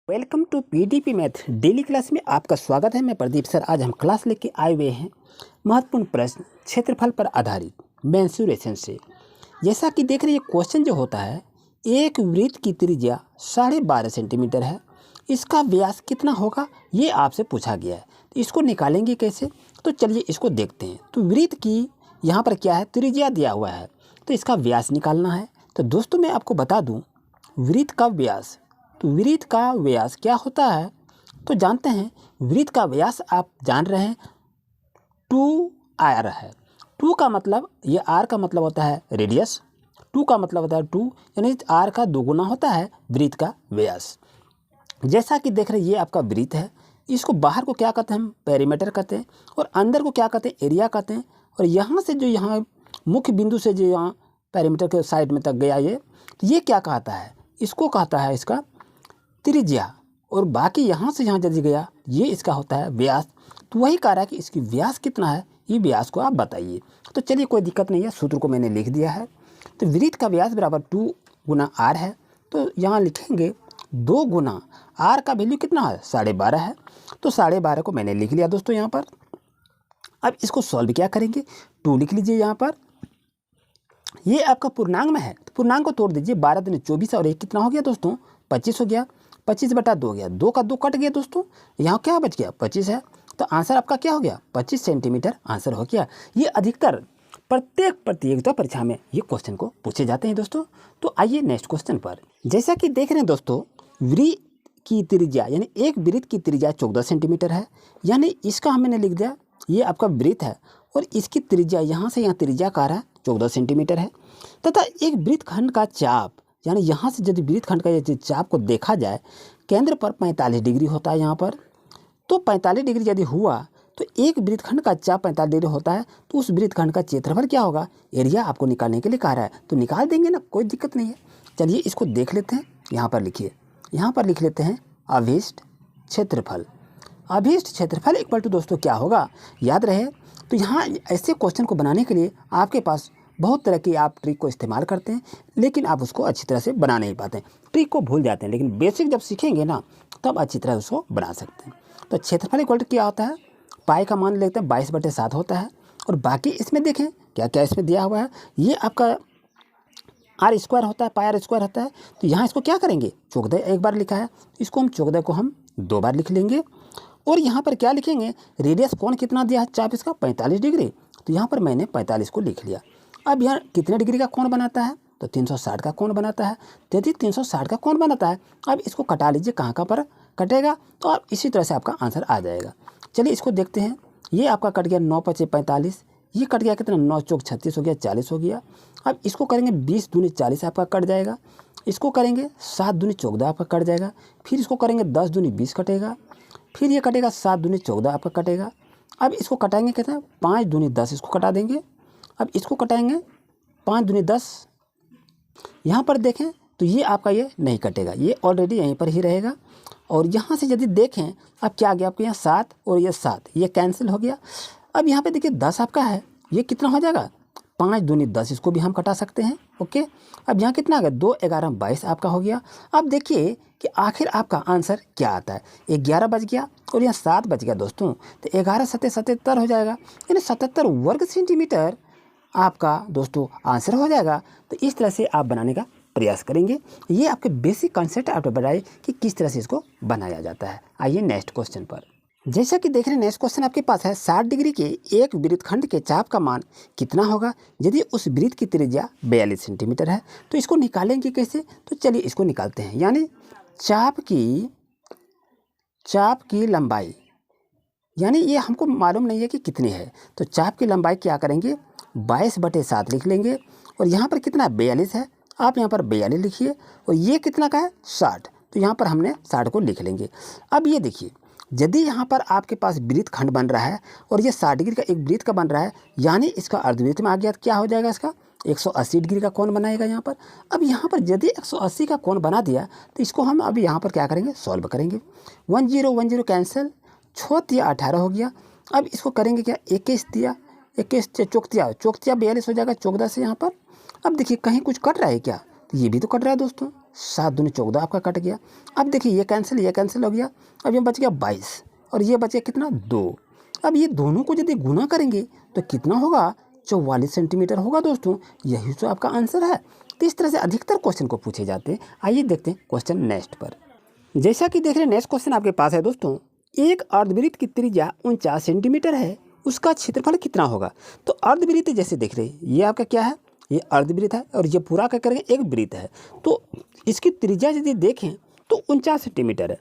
Welcome to PDP math daily class में आपका स्वागत है। मैं प्रदीप सर। आज हम क्लास लेके आए हुए हैं महत्वपूर्ण प्रश्न क्षेत्रफल पर आधारित मेंसुरेशन से। जैसा कि देख रहे हैं क्वेश्चन जो होता है, एक वृत्त की त्रिज्या 12.5 सेंटीमीटर है, इसका व्यास कितना होगा ये आपसे पूछा गया है। तो इसको निकालेंगे कैसे, तो चलिए इसको देखते हैं। तो वृत्त की यहाँ पर क्या है, त्रिज्या दिया हुआ है, तो इसका व्यास निकालना है। तो दोस्तों मैं आपको बता दूँ वृत्त का व्यास, तो वृत्त का व्यास क्या होता है तो जानते हैं। वृत्त का व्यास आप जान रहे हैं 2r है। 2 का मतलब, ये r का मतलब होता है रेडियस, 2 का मतलब होता है 2, यानी r का दोगुना होता है वृत्त का व्यास। जैसा कि देख रहे हैं ये आपका वृत्त है, इसको बाहर को क्या कहते हैं, हम पेरीमीटर कहते हैं, और अंदर को क्या कहते हैं, एरिया कहते हैं। और यहाँ से जो यहाँ मुख्य बिंदु से जो यहाँ पेरीमीटर के साइड में तक गया तो ये क्या कहता है, इसको कहता है इसका त्रिज्या। और बाकी यहाँ से यहाँ यदि गया ये इसका होता है व्यास। तो वही कह रहा है कि इसकी व्यास कितना है, ये व्यास को आप बताइए। तो चलिए कोई दिक्कत नहीं है, सूत्र को मैंने लिख दिया है। तो वृत्त का व्यास बराबर 2 गुना r है, तो यहाँ लिखेंगे 2 गुना r का वैल्यू कितना है, 12.5 है। तो 12.5 को मैंने लिख लिया दोस्तों यहाँ पर। अब इसको सॉल्व क्या करेंगे, 2 लिख लीजिए यहाँ पर। ये आपका पूर्णांक में है, तो पूर्णांक को तोड़ दीजिए। 12 दूनी 24 और 1 कितना हो गया दोस्तों, 25 हो गया। 25/2 हो गया, 2 का 2 कट गया दोस्तों, यहाँ क्या बच गया, 25 है। तो आंसर आपका क्या हो गया, 25 सेंटीमीटर आंसर हो गया। ये अधिकतर प्रत्येक प्रतियोगिता परीक्षा में ये क्वेश्चन को पूछे जाते हैं दोस्तों। तो आइए नेक्स्ट क्वेश्चन पर। जैसा कि देख रहे हैं दोस्तों, वृत्त की त्रिज्या यानी एक वृत्त की त्रिज्या 14 सेंटीमीटर है, यानी इसका हमने लिख दिया, ये आपका वृत्त है और इसकी त्रिज्या यहाँ से यहाँ त्रिज्या का रहा 14 सेंटीमीटर है। तथा एक वृत्तखंड का चाप, यानी यहाँ से यदि वृत्तखंड का यदि चाप को देखा जाए, केंद्र पर 45 डिग्री होता है यहाँ पर। तो 45 डिग्री यदि हुआ तो एक वृत्तखंड का चाप 45 डिग्री होता है, तो उस वृत्तखंड का क्षेत्रफल क्या होगा, एरिया आपको निकालने के लिए कह रहा है। तो निकाल देंगे ना, कोई दिक्कत नहीं है। चलिए इसको देख लेते हैं। यहाँ पर लिखिए, यहाँ पर लिख लेते हैं अभीष्ट क्षेत्रफल। अभीष्ट क्षेत्रफल इक्वल टू दोस्तों क्या होगा, याद रहे। तो यहाँ ऐसे क्वेश्चन को बनाने के लिए आपके पास बहुत तरह की आप ट्रिक को इस्तेमाल करते हैं, लेकिन आप उसको अच्छी तरह से बना नहीं पाते हैं, ट्रिक को भूल जाते हैं। लेकिन बेसिक जब सीखेंगे ना तब अच्छी तरह उसको बना सकते हैं। तो क्षेत्रफल इक्वल टू क्या होता है, पाई का मान लेते हैं 22/7 होता है। और बाकी इसमें देखें क्या क्या इसमें दिया हुआ है, ये आपका r स्क्वायर होता है, पाई r स्क्वायर होता है। तो यहाँ इसको क्या करेंगे, 14 एक बार लिखा है, इसको हम 14 को हम 2 बार लिख लेंगे। और यहाँ पर क्या लिखेंगे, रेडियस कौन कितना दिया है, चाप इसका 45 डिग्री। तो यहाँ पर मैंने 45 को लिख लिया। अब यहाँ कितने डिग्री का कोण बनाता है, तो 360 का कोण बनाता है। यदि 360 का कोण बनाता है, अब इसको कटा लीजिए, कहाँ कहाँ पर कटेगा, तो आप इसी तरह से आपका आंसर आ जाएगा। चलिए इसको देखते हैं। ये आपका कट गया 9 × 5 = 45, ये कट गया कितना, 9 × 4 = 36 हो गया, 40 हो गया। अब इसको करेंगे 20 दूनी 40 आपका कट जाएगा। इसको करेंगे 7 दूनी 14 आपका कट जाएगा। फिर इसको करेंगे 10 दूनी 20 कटेगा। फिर ये कटेगा 7 दूनी 14 आपका कटेगा। अब इसको कटाएंगे कितना, 5 दूनी 10 इसको कटा देंगे। अब इसको कटाएंगे 5 दूनी 10। यहाँ पर देखें तो ये आपका ये नहीं कटेगा, ये ऑलरेडी यहीं पर ही रहेगा। और यहाँ से यदि देखें, अब क्या आ गया आपके यहाँ 7 और ये 7, ये कैंसिल हो गया। अब यहाँ पे देखिए 10 आपका है, ये कितना हो जाएगा, 5 दूनी 10, इसको भी हम कटा सकते हैं। ओके, अब यहाँ कितना आ गया, 2 11 22 आपका हो गया। अब देखिए कि आखिर आपका आंसर क्या आता है, 11 बच गया और यहाँ 7 बच गया दोस्तों। तो 11 × 7 = 77 हो जाएगा, यानी 77 वर्ग सेंटीमीटर आपका दोस्तों आंसर हो जाएगा। तो इस तरह से आप बनाने का प्रयास करेंगे। ये आपके बेसिक कॉन्सेप्ट आपको बताए कि किस तरह से इसको बनाया जाता है। आइए नेक्स्ट क्वेश्चन पर। जैसा कि देख रहे हैं नेक्स्ट क्वेश्चन आपके पास है, 60 डिग्री के एक वृत्तखंड के चाप का मान कितना होगा यदि उस वृत्त की त्रिज्या 42 सेंटीमीटर है। तो इसको निकालेंगे कैसे, तो चलिए इसको निकालते हैं। यानी चाप की लंबाई, यानी ये हमको मालूम नहीं है कि कितनी है, तो चाप की लंबाई क्या करेंगे, 22/7 लिख लेंगे। और यहाँ पर कितना 42 है, आप यहाँ पर 42 लिखिए। और ये कितना का है, 60, तो यहाँ पर हमने 60 को लिख लेंगे। अब ये देखिए, यदि यहाँ पर आपके पास वृत्तखंड बन रहा है और ये 60 डिग्री का एक वृत्त का बन रहा है, यानी इसका अर्धवृत्त में आ गया, तो क्या हो जाएगा, इसका 180 डिग्री का कोण बनाएगा यहाँ पर। अब यहाँ पर यदि 180 का कोण बना दिया, तो इसको हम अभी यहाँ पर क्या करेंगे, सॉल्व करेंगे। 10 10 कैंसिल, 6 × 18 हो गया। अब इसको करेंगे क्या, 21 दिया, 21 चौकतिया 42 हो जाएगा 14 से यहाँ पर। अब देखिए कहीं कुछ कट रहा है क्या, तो ये भी तो कट रहा है दोस्तों, 7 दूनी 14 आपका कट गया। अब देखिए ये कैंसिल हो गया। अब ये बच गया 22 और ये बच गया कितना 2। अब ये दोनों को यदि गुना करेंगे तो कितना होगा 44 सेंटीमीटर होगा दोस्तों। यही तो आपका आंसर है। तो इस तरह से अधिकतर क्वेश्चन को पूछे जाते हैं। आइए देखते हैं क्वेश्चन नेक्स्ट पर। जैसा कि देख रहे हैं नेक्स्ट क्वेश्चन आपके पास है दोस्तों, एक अर्धवृत्त की त्रिज्या 49 सेंटीमीटर है, उसका क्षेत्रफल कितना होगा। तो अर्धवृत्त जैसे देख रहे हैं ये आपका क्या है, ये अर्धवृत्त है और ये पूरा क्या करेंगे एक वृत्त है। तो इसकी त्रिज्या यदि देखें तो 49 सेंटीमीटर है।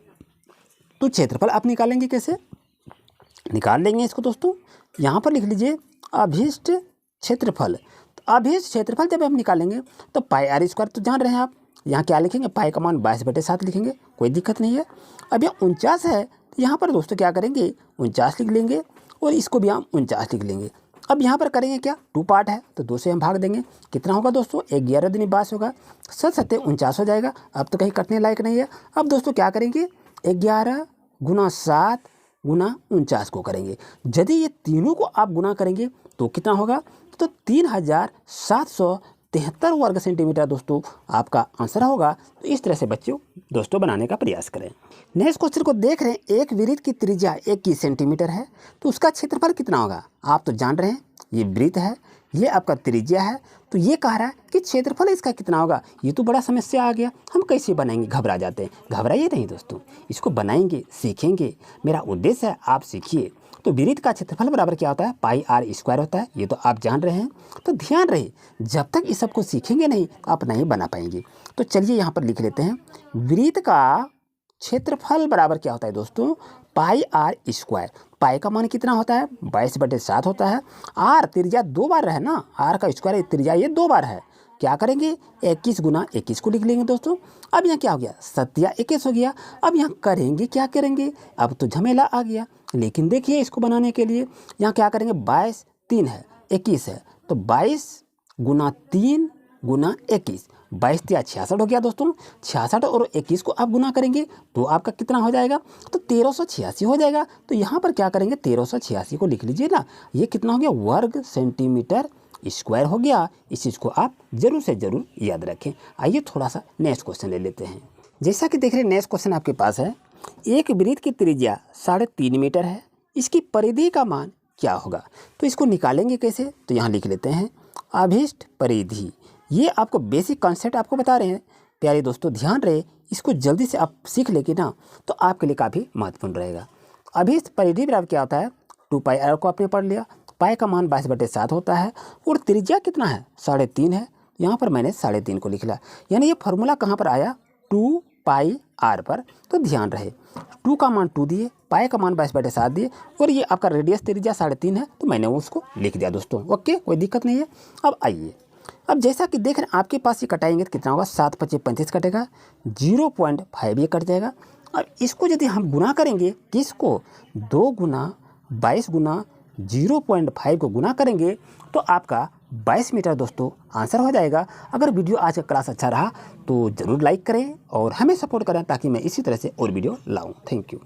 तो क्षेत्रफल आप निकालेंगे कैसे, निकाल लेंगे इसको दोस्तों। यहाँ पर लिख लीजिए अभीष्ट क्षेत्रफल। तो अभीष्ट क्षेत्रफल जब हम निकालेंगे तो पाई आर स्क्वायर तो जान रहे हैं आप। यहाँ क्या लिखेंगे, पाई का मान 22/7 लिखेंगे, कोई दिक्कत नहीं है। अब यहाँ 49 है तो यहाँ पर दोस्तों क्या करेंगे 49 लिख लेंगे और इसको भी हम 49 लिख लेंगे। अब यहाँ पर करेंगे क्या, 2 पार्ट है तो 2 से हम भाग देंगे। कितना होगा दोस्तों 11 दूनी 22 होगा, 7 × 7 = 49 हो जाएगा। अब तो कहीं कटने लायक नहीं है। अब दोस्तों क्या करेंगे 11 × 7 × 49 को करेंगे। यदि ये तीनों को आप गुना करेंगे तो कितना होगा, तो 3773 वर्ग सेंटीमीटर दोस्तों आपका आंसर होगा। तो इस तरह से बच्चों दोस्तों बनाने का प्रयास करें। नेक्स्ट क्वेश्चन को देख रहे हैं, एक वृत्त की त्रिज्या 21 सेंटीमीटर है तो उसका क्षेत्रफल कितना होगा। आप तो जान रहे हैं ये वृत्त है, ये आपका त्रिज्या है, तो ये कह रहा है कि क्षेत्रफल इसका कितना होगा। ये तो बड़ा समस्या आ गया, हम कैसे बनाएंगे, घबरा जाते हैं। घबराइए नहीं दोस्तों, इसको बनाएंगे सीखेंगे। मेरा उद्देश्य है आप सीखिए। तो वृत्त का क्षेत्रफल बराबर क्या होता है, पाई आर स्क्वायर होता है, ये तो आप जान रहे हैं। तो ध्यान रहे जब तक इस सब को सीखेंगे नहीं आप नहीं बना पाएंगे। तो चलिए यहाँ पर लिख लेते हैं, वृत्त का क्षेत्रफल बराबर क्या होता है दोस्तों, पाई आर स्क्वायर। पाई का मान कितना होता है 22/7 होता है। आर त्रिज्या 2 बार है ना, आर का स्क्वायर त्रिज्या ये 2 बार है। क्या करेंगे 21 × 21 को लिख लेंगे दोस्तों। अब यहाँ क्या हो गया 7 × 21 हो गया। अब यहाँ करेंगे क्या करेंगे, अब तो झमेला आ गया। लेकिन देखिए इसको बनाने के लिए यहाँ क्या करेंगे 22 3 है 21 है, तो 22 × 3 × 21, 22 × 66 हो गया दोस्तों। 66 और 21 को आप गुना करेंगे तो आपका कितना हो जाएगा, तो 1386 हो जाएगा। तो यहाँ पर क्या करेंगे 1386 को लिख लीजिए ना, ये कितना हो गया वर्ग सेंटीमीटर स्क्वायर हो गया। इस चीज़ को आप जरूर से ज़रूर याद रखें। आइए थोड़ा सा नेक्स्ट क्वेश्चन ले लेते हैं। जैसा कि देख रहे हैं नेक्स्ट क्वेश्चन आपके पास है, एक वृत्त की त्रिज्या 3.5 मीटर है, इसकी परिधि का मान क्या होगा। तो इसको निकालेंगे कैसे, तो यहाँ लिख लेते हैं अभीष्ट परिधि। ये आपको बेसिक कॉन्सेप्ट आपको बता रहे हैं प्यारे दोस्तों, ध्यान रहे इसको जल्दी से आप सीख लेंगे ना तो आपके लिए काफ़ी महत्वपूर्ण रहेगा। अभीष्ट परिधि बराबर क्या होता है, 2 पाई आर को आपने पढ़ लिया, पाई का मान 22/7 होता है और त्रिज्या कितना है 3.5 है। यहाँ पर मैंने 3.5 को लिख लिया, यानी ये फॉर्मूला कहाँ पर आया 2 पाई आर पर। तो ध्यान रहे 2 का मान 2 दिए, पाई का मान 22/7 दिए और ये आपका रेडियस त्रिज्या 3.5 है, तो मैंने उसको लिख दिया दोस्तों। ओके, कोई दिक्कत नहीं है। अब आइए, अब जैसा कि देख रहे हैं आपके पास ये कटाएंगे तो कितना होगा 7 × 5 = 35 कटेगा, 0.5 ये कट जाएगा। अब इसको यदि हम गुना करेंगे किसको 2 × 22 × 0.5 को गुना करेंगे तो आपका 22 मीटर दोस्तों आंसर हो जाएगा। अगर वीडियो आज का क्लास अच्छा रहा तो ज़रूर लाइक करें और हमें सपोर्ट करें ताकि मैं इसी तरह से और वीडियो लाऊं। Thank you.